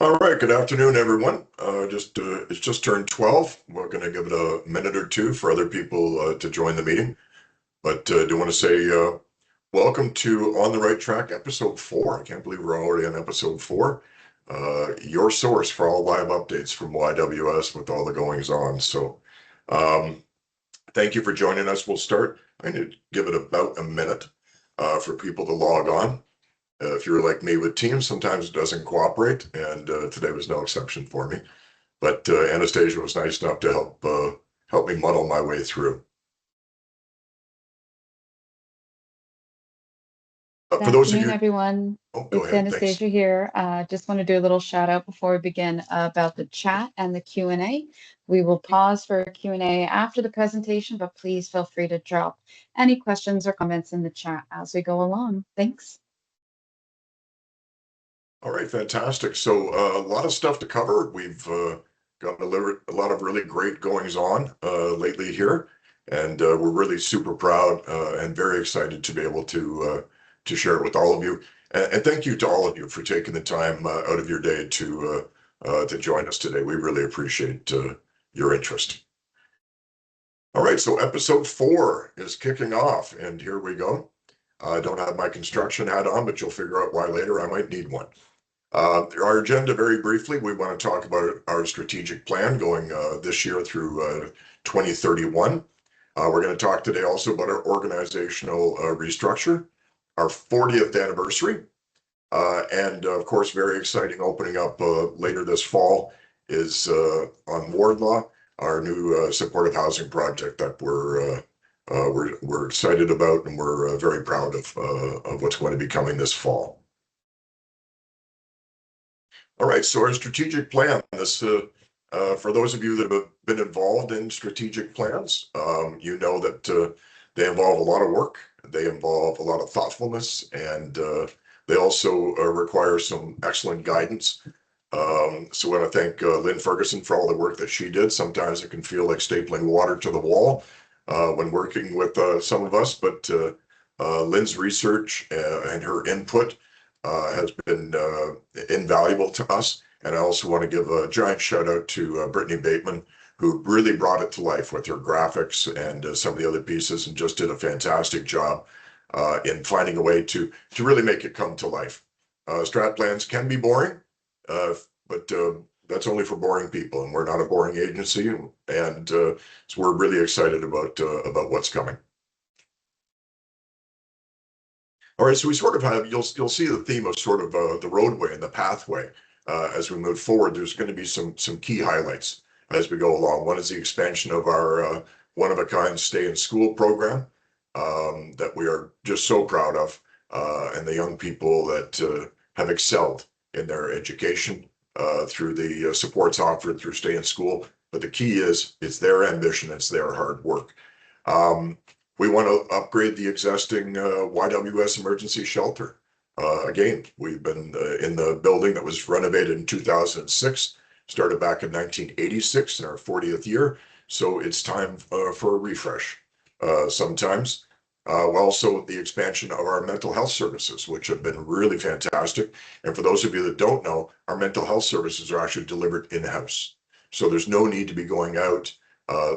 All right, good afternoon, everyone. It's just turned 12. We're going to give it a minute or two for other people to join the meeting. But do want to say welcome to On the Right Track, episode 4. I can't believe we're already on episode 4. Your source for all live updates from YWS with all the goings on. So um, thank you for joining us. We'll start. I need to give it about a minute for people to log on. If you're like me with Teams, sometimes it doesn't cooperate, and today was no exception for me. But Anastasia was nice enough to help me muddle my way through. Good For those of afternoon, you, everyone. oh, go It's ahead, thanks. Anastasia here. Just want to do a little shout out before we begin about the chat and the Q&A. We will pause for Q&A after the presentation, but please feel free to drop any questions or comments in the chat as we go along. Thanks. All right, fantastic. So a lot of stuff to cover. We've got a lot of really great goings on lately here, and we're really super proud and very excited to be able to share it with all of you. And thank you to all of you for taking the time out of your day to join us today. We really appreciate your interest. All right, so episode 4 is kicking off, and here we go. I don't have my construction hat on, but you'll figure out why later. I might need one. Our agenda, very briefly, we want to talk about our strategic plan going this year through 2031. We're going to talk today also about our organizational restructure, our 40th anniversary, and of course, very exciting opening up later this fall is on Wardlaw, our new supportive housing project that we're excited about, and we're very proud of what's going to be coming this fall. All right, so our strategic plan, for those of you that have been involved in strategic plans, you know that they involve a lot of work, they involve a lot of thoughtfulness, and they also require some excellent guidance. So I want to thank Lynn Ferguson for all the work that she did. Sometimes it can feel like stapling water to the wall when working with some of us, but Lynn's research and her input has been invaluable to us. And I also want to give a giant shout out to Brittany Bateman, who really brought it to life with her graphics and some of the other pieces, and just did a fantastic job in finding a way to really make it come to life. Strat plans can be boring, but that's only for boring people, and we're not a boring agency, and so we're really excited about what's coming. All right, so we sort of have, you'll see the theme of sort of the roadway and the pathway as we move forward. There's going to be some key highlights as we go along. One is the expansion of our one-of-a-kind stay-in-school program that we are just so proud of, and the young people that have excelled in their education through the supports offered through Stay in School. But the key is it's their ambition, it's their hard work. We want to upgrade the existing YWS emergency shelter. Again, we've been in the building that was renovated in 2006, started back in 1986 in our 40th year. So it's time for a refresh sometimes. Also, the expansion of our mental health services, which have been really fantastic. And for those of you that don't know, our mental health services are actually delivered in-house. So there's no need to be going out.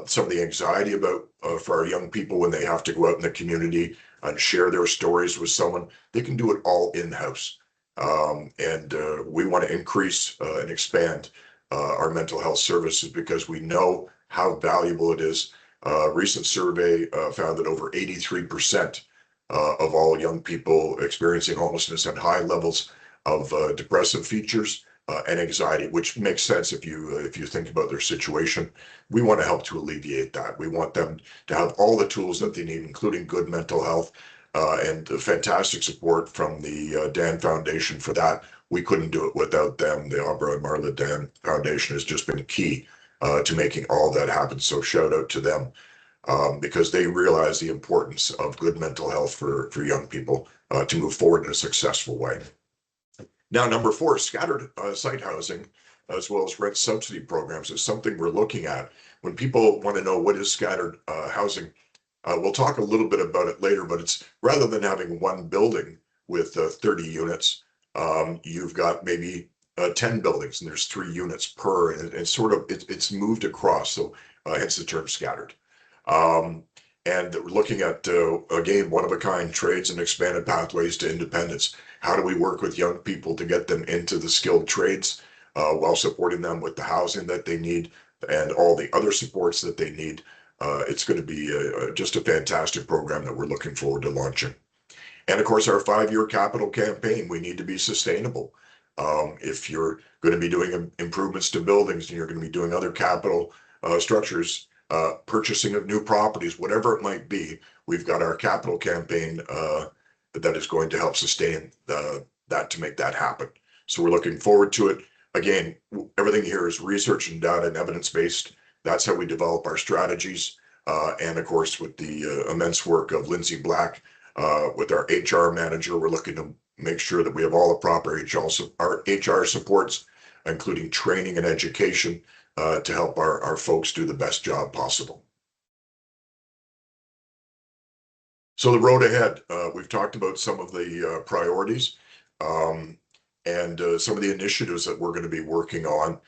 Some of the anxiety about for our young people when they have to go out in the community and share their stories with someone, they can do it all in-house. And we want to increase and expand our mental health services because we know how valuable it is. Recent survey found that over 83% of all young people experiencing homelessness had high levels of depressive features and anxiety, which makes sense if you think about their situation. We want to help to alleviate that. We want them to have all the tools that they need, including good mental health and fantastic support from the Dan Foundation for that. We couldn't do it without them. The Abra and Marla Dan Foundation has just been key to making all that happen. So shout out to them because they realize the importance of good mental health for young people to move forward in a successful way. Now, number 4, scattered site housing, as well as rent subsidy programs, is something we're looking at. When people want to know what is scattered housing, we'll talk a little bit about it later, but it's rather than having one building with 30 units, you've got maybe 10 buildings and there's 3 units per, and it's sort of, it's moved across. So hence the term scattered. Um, and we're looking at, again, one of a kind trades and expanded pathways to independence. How do we work with young people to get them into the skilled trades while supporting them with the housing that they need and all the other supports that they need? It's going to be just a fantastic program that we're looking forward to launching. And of course, our 5-year capital campaign, we need to be sustainable. If you're going to be doing improvements to buildings and you're going to be doing other capital structures, purchasing of new properties, whatever it might be, we've got our capital campaign that is going to help sustain that to make that happen. So we're looking forward to it. Again, everything here is research and data and evidence-based. That's how we develop our strategies. And of course, with the immense work of Lindsay Black, with our HR manager, we're looking to make sure that we have all the proper HR supports, including training and education, to help our folks do the best job possible. So the road ahead, we've talked about some of the priorities and some of the initiatives that we're going to be working on.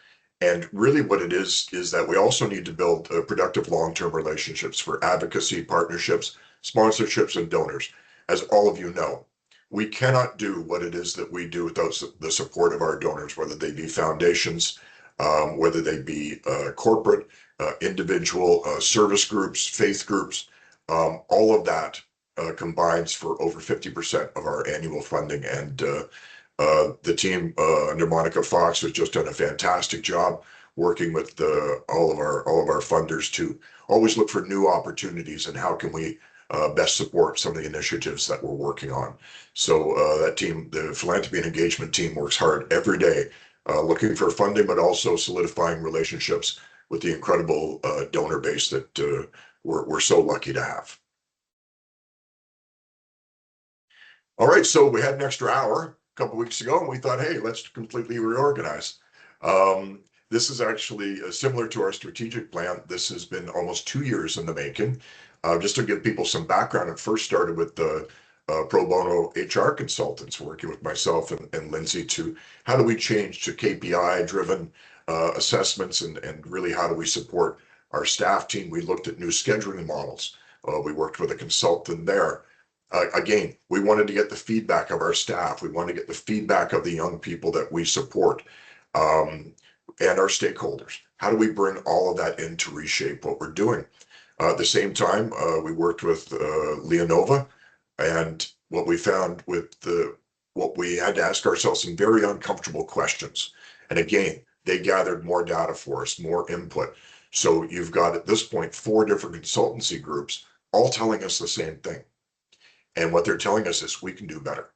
And really what it is that we also need to build productive long-term relationships for advocacy, partnerships, sponsorships, and donors. As all of you know, we cannot do what it is that we do without the support of our donors, whether they be foundations, whether they be corporate, individual, service groups, faith groups, all of that combines for over 50% of our annual funding. And the team under Monica Fox has just done a fantastic job working with all of our funders to always look for new opportunities and how can we best support some of the initiatives that we're working on. So that team, the philanthropy and engagement team, works hard every day looking for funding, but also solidifying relationships with the incredible donor base that we're so lucky to have. All right, so we had an extra hour a couple weeks ago, and we thought, hey, let's completely reorganize. This is actually similar to our strategic plan. This has been almost 2 years in the making. Just to give people some background, it first started with the pro bono HR consultants working with myself and Lindsay to how do we change to KPI-driven assessments and really how do we support our staff team. We looked at new scheduling models. We worked with a consultant there. Again, we wanted to get the feedback of our staff. We wanted to get the feedback of the young people that we support and our stakeholders. How do we bring all of that in to reshape what we're doing? At the same time, we worked with Leonova, and what we found with what we had to ask ourselves some very uncomfortable questions. And again, they gathered more data for us, more input. So you've got at this point 4 different consultancy groups all telling us the same thing. And what they're telling us is we can do better.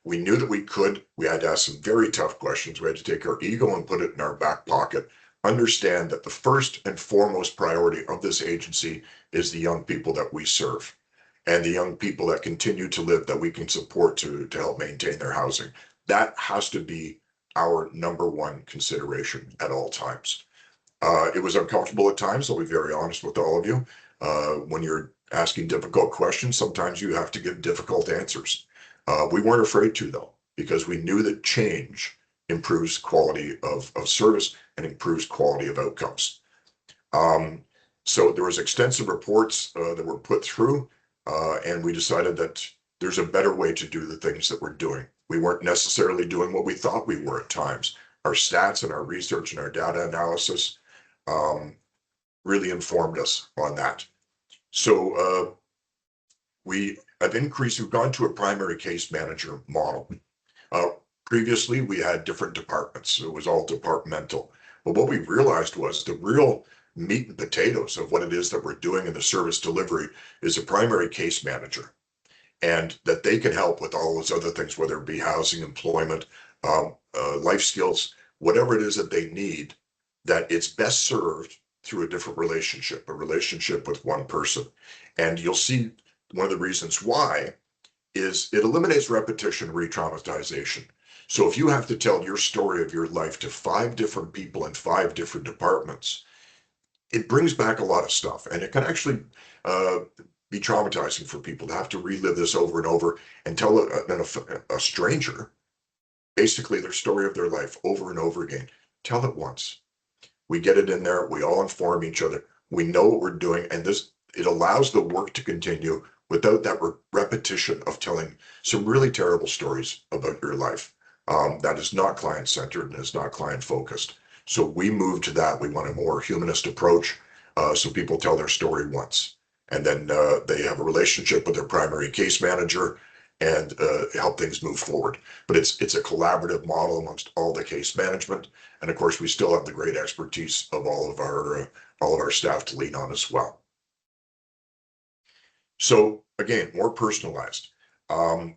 We knew that we could. We had to ask some very tough questions. We had to take our ego and put it in our back pocket. Understand that the first and foremost priority of this agency is the young people that we serve and the young people that continue to live that we can support to help maintain their housing. That has to be our number one consideration at all times. It was uncomfortable at times, I'll be very honest with all of you. When you're asking difficult questions, sometimes you have to give difficult answers. We weren't afraid to, though, because we knew that change improves quality of service and improves quality of outcomes. So there was extensive reports that were put through, and we decided that there's a better way to do the things that we're doing. We weren't necessarily doing what we thought we were at times. Our stats and our research and our data analysis really informed us on that. So we've gone to a primary case manager model. Previously, we had different departments. So it was all departmental. But what we realized was the real meat and potatoes of what it is that we're doing in the service delivery is a primary case manager. And that they can help with all those other things, whether it be housing, employment, life skills, whatever it is that they need, that it's best served through a different relationship, a relationship with one person. And you'll see one of the reasons why is it eliminates repetition, re-traumatization. So if you have to tell your story of your life to 5 different people in 5 different departments, it brings back a lot of stuff, and it can actually be traumatizing for people to have to relive this over and over and tell a stranger basically their story of their life over and over again. Tell it once. We get it in there. We all inform each other. We know what we're doing, and it allows the work to continue without that repetition of telling some really terrible stories about your life. That is not client-centered and is not client-focused. So we move to that. We want a more humanist approach. So people tell their story once, and then they have a relationship with their primary case manager and help things move forward. But it's a collaborative model amongst all the case management, and of course we still have the great expertise of all of our staff to lean on as well. So again, more personalized.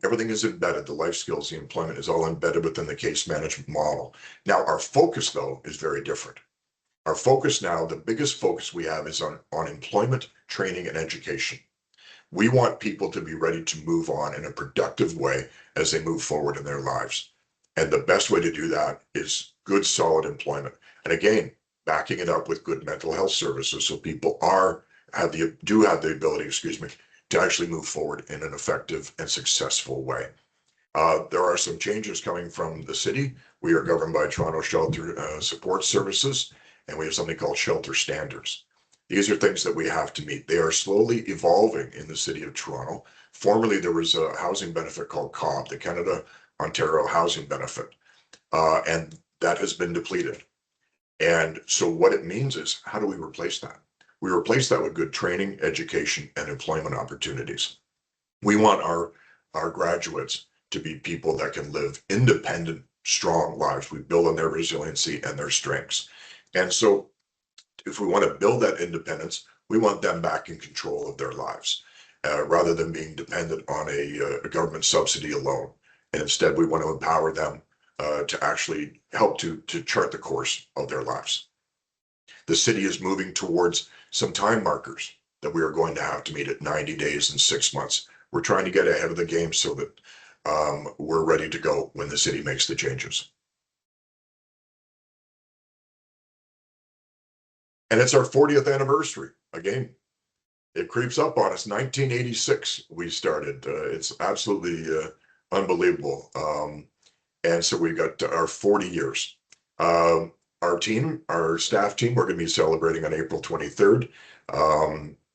Everything is embedded. The life skills, the employment is all embedded within the case management model. Now, our focus, though, is very different. Our focus now, the biggest focus we have is on employment, training, and education. We want people to be ready to move on in a productive way as they move forward in their lives. And the best way to do that is good, solid employment. And again, backing it up with good mental health services so people do have the ability, to actually move forward in an effective and successful way. There are some changes coming from the city. We are governed by Toronto Shelter Support Services, and we have something called shelter standards. These are things that we have to meet. They are slowly evolving in the city of Toronto. Formerly, there was a housing benefit called COB, the Canada Ontario Housing Benefit, and that has been depleted. And so what it means is, how do we replace that? We replace that with good training, education, and employment opportunities. We want our graduates to be people that can live independent, strong lives. We build on their resiliency and their strengths. And so if we want to build that independence, we want them back in control of their lives, rather than being dependent on a government subsidy alone. And instead, we want to empower them to actually help to chart the course of their lives. The city is moving towards some time markers that we are going to have to meet at 90 days and 6 months. We're trying to get ahead of the game so that we're ready to go when the city makes the changes. And it's our 40th anniversary. Again, it creeps up on us. 1986, we started. It's absolutely unbelievable. And so we got our 40 years. Our staff team, we're going to be celebrating on April 23rd.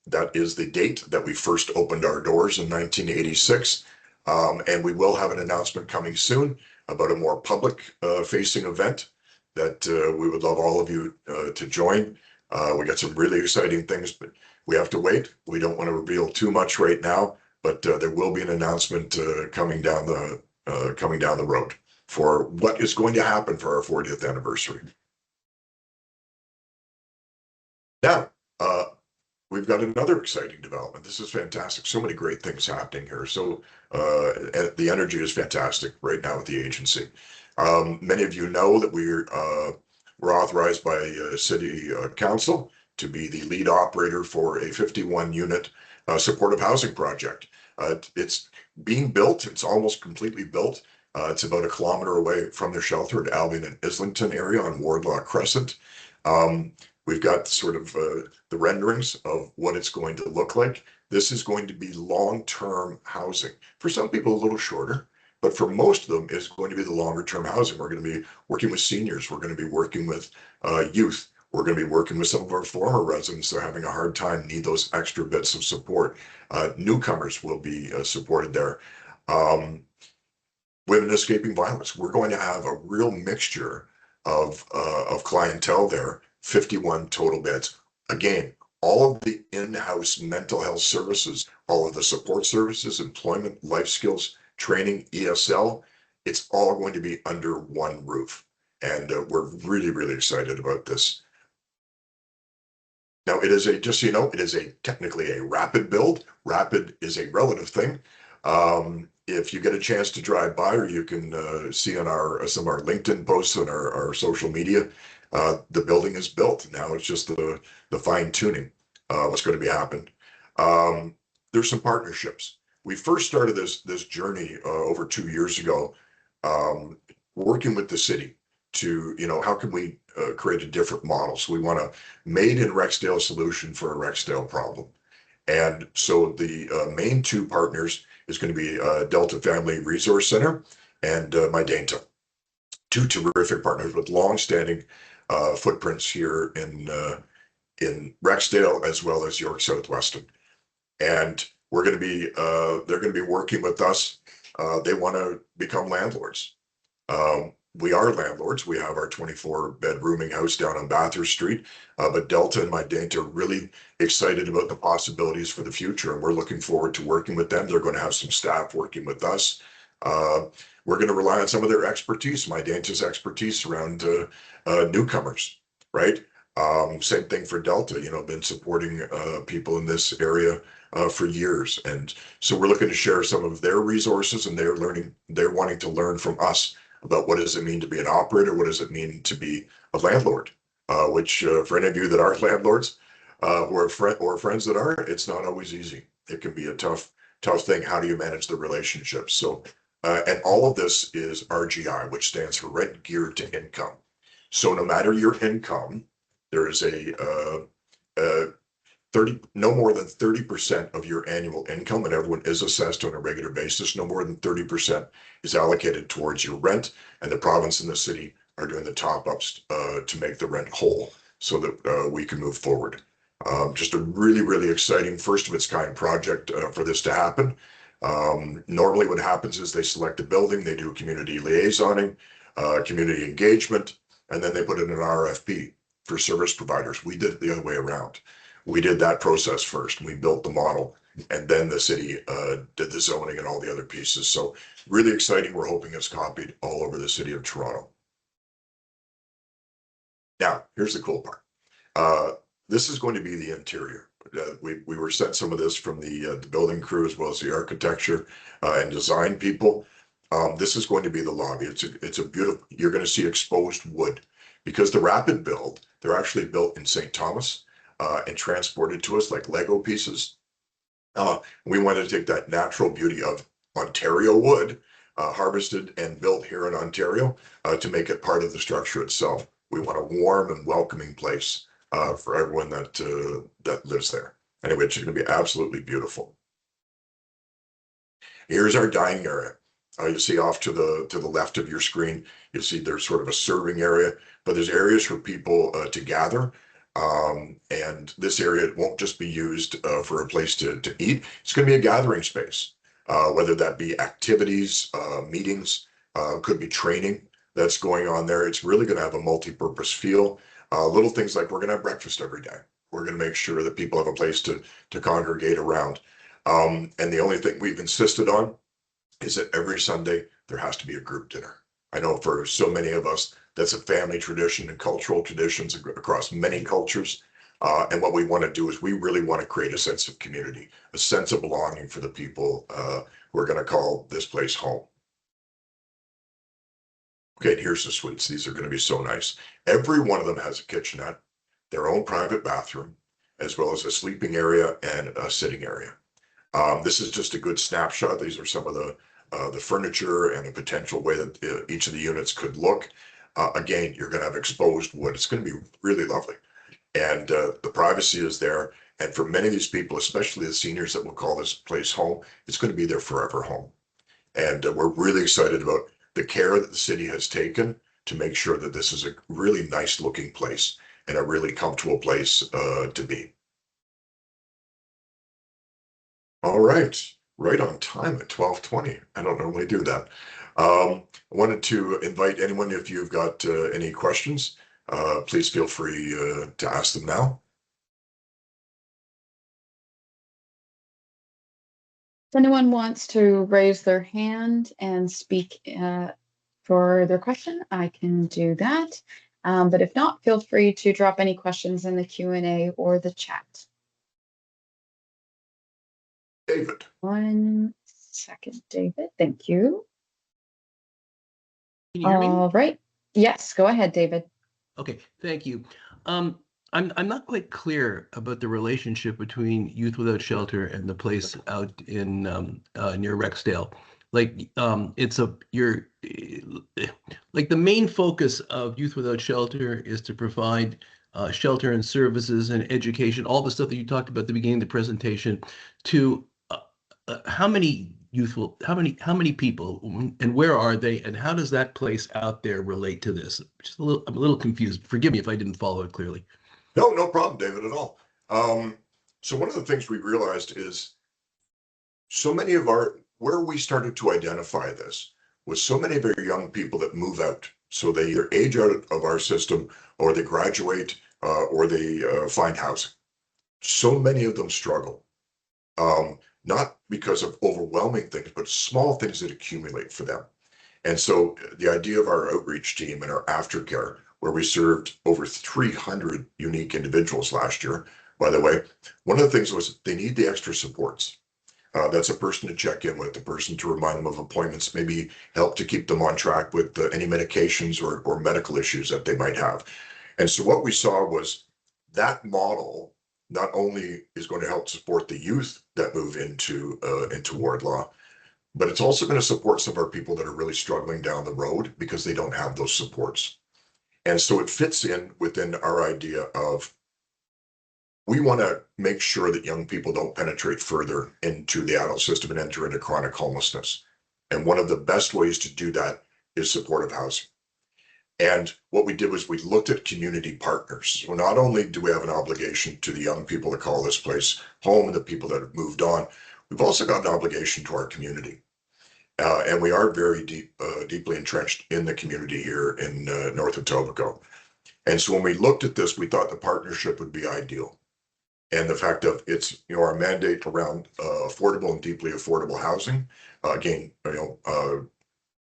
That is the date that we first opened our doors in 1986. And we will have an announcement coming soon about a more public facing event that we would love all of you to join. We got some really exciting things, but we have to wait. We don't want to reveal too much right now, but there will be an announcement coming down the road for what is going to happen for our 40th anniversary. Now, we've got another exciting development. This is fantastic. So many great things happening here. So the energy is fantastic right now with the agency. Many of you know that we're authorized by City Council to be the lead operator for a 51-unit supportive housing project. It's being built. It's almost completely built. It's about 1 kilometer away from their shelter at Albion and Islington area on Wardlaw Crescent. We've got sort of the renderings of what it's going to look like. This is going to be long-term housing. For some people, a little shorter, but for most of them, it's going to be the longer-term housing. We're going to be working with seniors. We're going to be working with youth. We're going to be working with some of our former residents that are having a hard time, need those extra bits of support. Newcomers will be supported there. Women escaping violence. We're going to have a real mixture of clientele there. 51 total beds. Again, all of the in-house mental health services, all of the support services, employment, life skills, training, ESL, it's all going to be under one roof. And we're really, really excited about this. Now, it is just so you know, it is technically a rapid build. Rapid is a relative thing. If you get a chance to drive by, or you can see on some of our LinkedIn posts on our social media, the building is built. Now it's just the fine tuning what's going to be happening. There's some partnerships. We first started this journey over 2 years ago, working with the city to, how can we create a different model? So we want a made in Rexdale solution for a Rexdale problem. And so the main 2 partners is going to be Delta Family Resource Center and Mydanta. two terrific partners with long-standing footprints here in Rexdale as well as York Southwestern. And we're going to be they're going to be working with us. They want to become landlords. We are landlords. We have our 24-bed rooming house down on Bathurst Street, but Delta and my Daint are really excited about the possibilities for the future, and we're looking forward to working with them. They're going to have some staff working with us. We're going to rely on some of their expertise, my Daint's expertise around newcomers, right? Same thing for Delta, been supporting people in this area for years. And so we're looking to share some of their resources, and they're wanting to learn from us about what does it mean to be an operator, what does it mean to be a landlord, which for any of you that are landlords or friends that are, it's not always easy. It can be a tough thing. How do you manage the relationships? So, and all of this is RGI, which stands for rent geared to income. So no matter your income, there is no more than 30% of your annual income, and everyone is assessed on a regular basis. No more than 30% is allocated towards your rent, and the province and the city are doing the top ups to make the rent whole so that we can move forward. Just a really, really exciting first of its kind project for this to happen. Normally what happens is they select a building, they do community liaisoning, community engagement, and then they put in an RFP for service providers. We did it the other way around. We did that process first. We built the model, and then the city did the zoning and all the other pieces. So really exciting. We're hoping it's copied all over the city of Toronto. Now, here's the cool part. This is going to be the interior. We were sent some of this from the building crew as well as the architecture and design people. This is going to be the lobby. It's a beautiful, you're going to see exposed wood because the rapid build, they're actually built in St. Thomas and transported to us like Lego pieces. We wanted to take that natural beauty of Ontario wood, harvested and built here in Ontario to make it part of the structure itself. We want a warm and welcoming place for everyone that lives there. Anyway, it's going to be absolutely beautiful. Here's our dining area. You see off to the left of your screen, you'll see there's sort of a serving area, but there's areas for people to gather. And this area won't just be used for a place to eat. It's going to be a gathering space, whether that be activities, meetings, could be training that's going on there. It's really going to have a multi-purpose feel. Little things like we're going to have breakfast every day. We're going to make sure that people have a place to congregate around. And the only thing we've insisted on is that every Sunday there has to be a group dinner. I know for so many of us, that's a family tradition and cultural traditions across many cultures. And what we want to do is we really want to create a sense of community, a sense of belonging for the people who are going to call this place home. Okay, here's the suites. These are going to be so nice. Every one of them has a kitchenette, their own private bathroom, as well as a sleeping area and a sitting area. This is just a good snapshot. These are some of the furniture and the potential way that each of the units could look. Again, you're going to have exposed wood. It's going to be really lovely. And the privacy is there. And for many of these people, especially the seniors that will call this place home, it's going to be their forever home. And we're really excited about the care that the city has taken to make sure that this is a really nice looking place and a really comfortable place to be. All right, right on time at 12:20. I don't normally do that. I wanted to invite anyone, if you've got any questions, please feel free to ask them now. If anyone wants to raise their hand and speak for their question, I can do that. But if not, feel free to drop any questions in the Q&A or the chat. David. 1 second, David. Thank you. Can you hear me? All right. Yes, go ahead, David. Okay, thank you. I'm not quite clear about the relationship between Youth Without Shelter and the place out in near Rexdale. Like like the main focus of Youth Without Shelter is to provide shelter and services and education, all the stuff that you talked about at the beginning of the presentation, to how many how many people, and where are they, and how does that place out there relate to this? I'm a little confused. Forgive me if I didn't follow it clearly. No problem, David, at all. So one of the things we realized is so many of where we started to identify this was so many of our young people that move out. So they either age out of our system, or they graduate, or they find housing. So many of them struggle, not because of overwhelming things, but small things that accumulate for them. And so the idea of our outreach team and our aftercare, where we served over 300 unique individuals last year, by the way, one of the things was they need the extra supports. That's a person to check in with, a person to remind them of appointments, maybe help to keep them on track with any medications or medical issues that they might have. And so what we saw was that model not only is going to help support the youth that move into Wardlaw, but it's also going to support some of our people that are really struggling down the road because they don't have those supports. And so it fits in within our idea of we want to make sure that young people don't penetrate further into the adult system and enter into chronic homelessness. And one of the best ways to do that is supportive housing. And what we did was we looked at community partners. So not only do we have an obligation to the young people that call this place home and the people that have moved on, we've also got an obligation to our community. And we are very deeply entrenched in the community here in north of Etobicoke. And so when we looked at this, we thought the partnership would be ideal. And the fact of it's, our mandate around affordable and deeply affordable housing, again,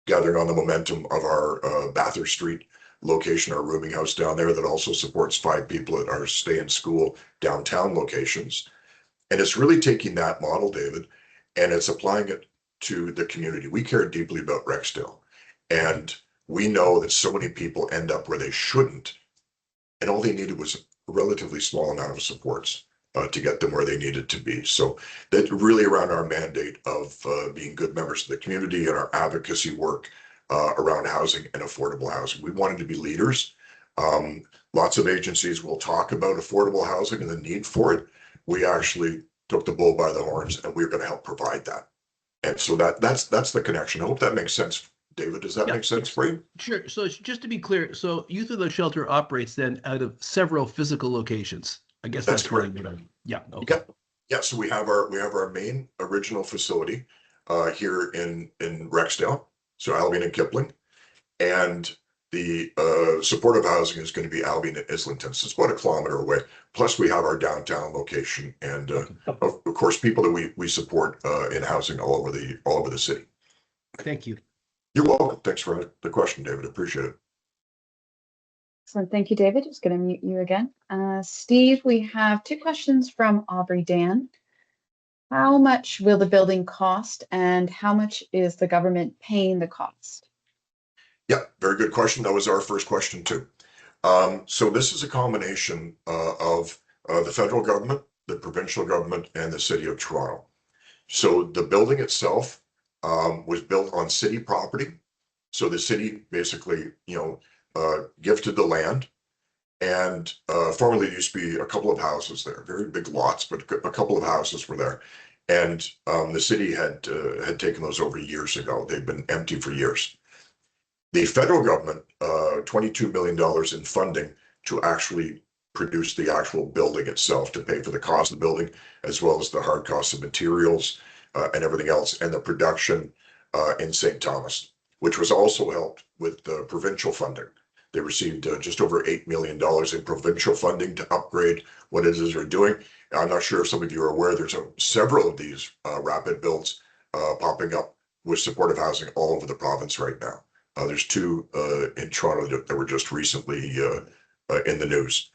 gathering on the momentum of our Bathurst Street location, our rooming house down there that also supports 5 people at our stay in school downtown locations. And it's really taking that model, David, and it's applying it to the community. We care deeply about Rexdale, and we know that so many people end up where they shouldn't, and all they needed was a relatively small amount of supports to get them where they needed to be. So that's really around our mandate of being good members of the community and our advocacy work around housing and affordable housing. We wanted to be leaders. Lots of agencies will talk about affordable housing and the need for it. We actually took the bull by the horns, and we're going to help provide that. And so that's the connection. I hope that makes sense. David, does that make sense for you? Sure. So just to be clear, so Youth Without Shelter operates then out of several physical locations. I guess that's where yeah. Okay. Yeah. So we have our main original facility here in Rexdale, so Albion and Kipling, and the supportive housing is going to be Albion and Islington. So it's about a kilometer away. Plus we have our downtown location, and of course people that we support in housing all over the city. Thank you. You're welcome. Thanks for the question, David. Appreciate it. Excellent. Thank you, David. Just going to mute you again. Steve, we have 2 questions from Aubrey Dan. How much will the building cost, and how much is the government paying the cost? Yeah, very good question. That was our first question too. So this is a combination of the federal government, the provincial government, and the city of Toronto. So the building itself was built on city property. So the city basically, gifted the land, and formerly there used to be a couple of houses there, very big lots, but a couple of houses were there. And the city had taken those over years ago. They've been empty for years. The federal government, $22 million in funding to actually produce the actual building itself, to pay for the cost of the building, as well as the hard costs of materials and everything else, and the production in St. Thomas, which was also helped with the provincial funding. They received just over $8 million in provincial funding to upgrade what it is they're doing. I'm not sure if some of you are aware, there's several of these rapid builds popping up with supportive housing all over the province right now. There's 2 in Toronto that were just recently in the news.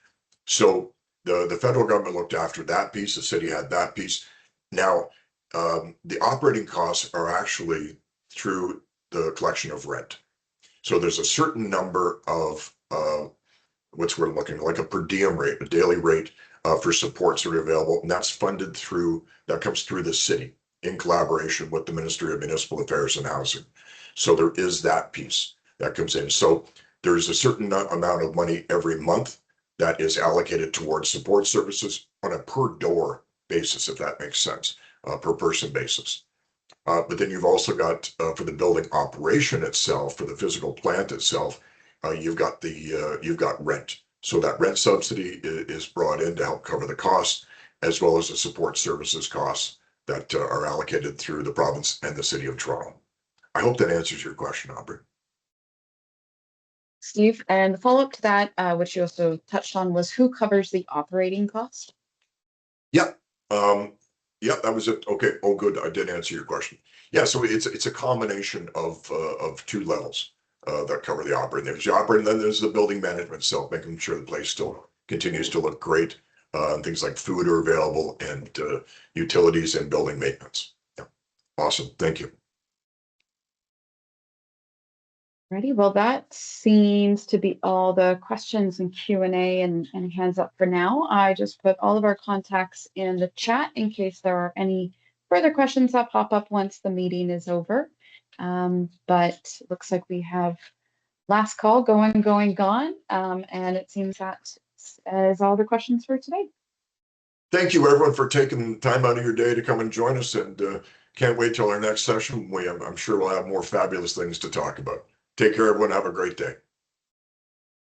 So the federal government looked after that piece. The city had that piece. Now, the operating costs are actually through the collection of rent. So there's a certain number of what's we're looking like a per diem rate, a daily rate for supports that are available, and that comes through the city in collaboration with the Ministry of Municipal Affairs and Housing. So there is that piece that comes in. So there's a certain amount of money every month that is allocated towards support services on a per door basis, if that makes sense, per person basis. But then you've also got for the building operation itself, for the physical plant itself, you've got rent. So that rent subsidy is brought in to help cover the costs, as well as the support services costs that are allocated through the province and the city of Toronto. I hope that answers your question, Aubrey. Steve, and the follow-up to that, which you also touched on, was who covers the operating cost? Yeah. Yeah, that was it. Okay. Oh, good. I did answer your question. Yeah. So it's a combination of two levels that cover the operating. There's the operating, then there's the building management itself, making sure the place still continues to look great. And things like food are available and utilities and building maintenance. Yeah. Awesome. Thank you. Ready? Well, that seems to be all the questions and Q&A and hands up for now. I just put all of our contacts in the chat in case there are any further questions that pop up once the meeting is over. But looks like we have last call going, gone. And it seems that is all the questions for today. Thank you, everyone, for taking time out of your day to come and join us. And can't wait till our next session. I'm sure we'll have more fabulous things to talk about. Take care, everyone. Have a great day.